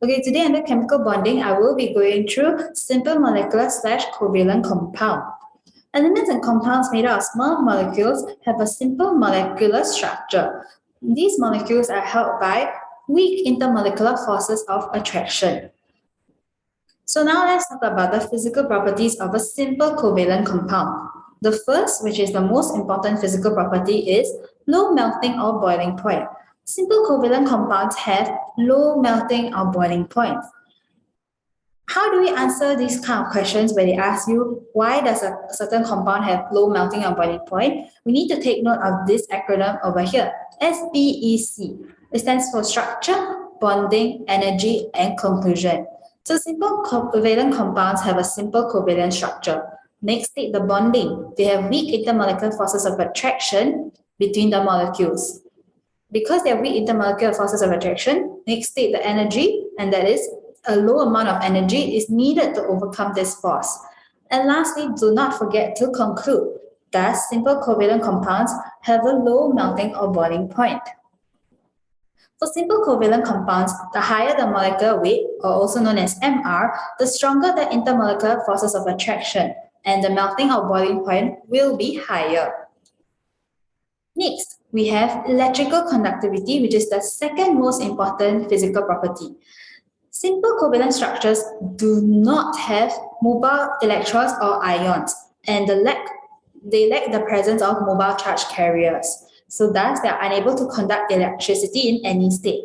Okay, today under chemical bonding, I will be going through simple molecular / covalent compound. Elements and compounds made up of small molecules have a simple molecular structure. These molecules are held by weak intermolecular forces of attraction. So now let's talk about the physical properties of a simple covalent compound. The first, which is the most important physical property, is low melting or boiling point. Simple covalent compounds have low melting or boiling points. How do we answer these kind of questions where they ask you why does a certain compound have low melting or boiling point? We need to take note of this acronym over here, SBEC. It stands for structure, bonding, energy, and conclusion. So simple covalent compounds have a simple covalent structure. Next, take the bonding. They have weak intermolecular forces of attraction between the molecules. Because they have weak intermolecular forces of attraction, next state the energy, and that is a low amount of energy is needed to overcome this force. And lastly, do not forget to conclude. Thus, simple covalent compounds have a low melting or boiling point. For simple covalent compounds, the higher the molecular weight, or also known as MR, the stronger the intermolecular forces of attraction, and the melting or boiling point will be higher. Next, we have electrical conductivity, which is the second most important physical property. Simple covalent structures do not have mobile electrons or ions, and they lack the presence of mobile charge carriers. So thus, they are unable to conduct electricity in any state.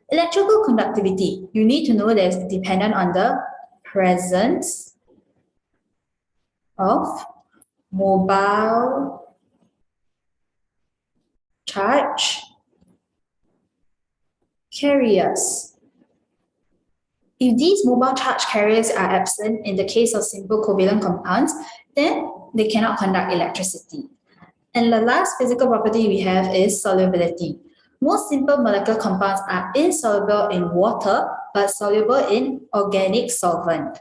Electrical conductivity, you need to know that it's dependent on the presence of mobile charge carriers. If these mobile charge carriers are absent in the case of simple covalent compounds, then they cannot conduct electricity. And the last physical property we have is solubility. Most simple molecular compounds are insoluble in water but soluble in organic solvent.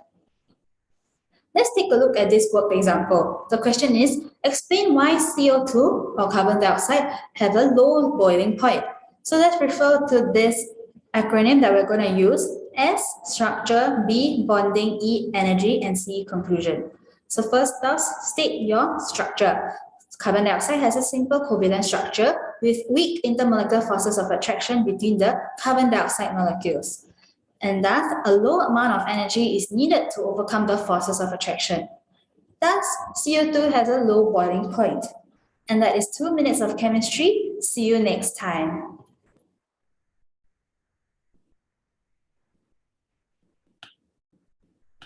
Let's take a look at this work example. The question is, explain why CO2 or carbon dioxide have a low boiling point. So let's refer to this acronym that we're going to use: S, structure, B, bonding, E, energy, and C, conclusion. So first off, state your structure. Carbon dioxide has a simple covalent structure with weak intermolecular forces of attraction between the carbon dioxide molecules. And thus, a low amount of energy is needed to overcome the forces of attraction. Thus, CO2 has a low boiling point. And that is 2 minutes of chemistry. See you next time.